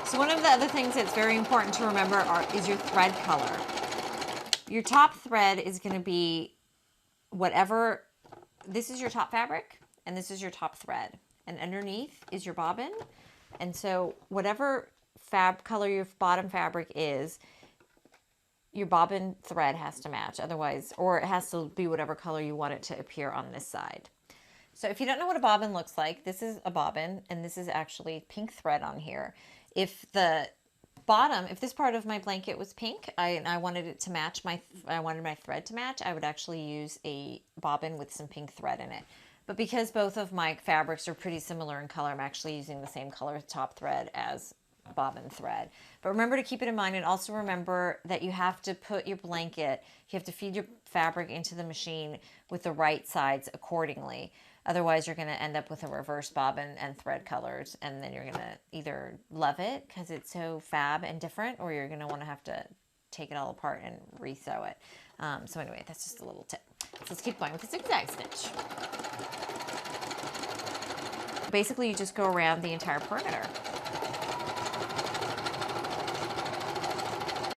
So one of the other things that's very important to remember is your thread color. Your top thread is going to be whatever, this is your top fabric and this is your top thread. And underneath is your bobbin. And so whatever color your bottom fabric is, your bobbin thread has to match. Otherwise, or it has to be whatever color you want it to appear on this side. So if you don't know what a bobbin looks like, this is a bobbin and this is actually pink thread on here. If the bottom, if this part of my blanket was pink, I wanted it to match I wanted my thread to match, I would actually use a bobbin with some pink thread in it. But because both of my fabrics are pretty similar in color, I'm actually using the same color top thread as bobbin thread. But remember to keep it in mind, and also remember that you have to put your blanket, you have to feed your fabric into the machine with the right sides accordingly. Otherwise, you're going to end up with a reverse bobbin and thread colors, and then you're going to either love it because it's so fab and different, or you're going to want to have to take it all apart and re-sew it. So anyway, that's just a little tip. So let's keep going with the zigzag stitch. Basically, you just go around the entire perimeter.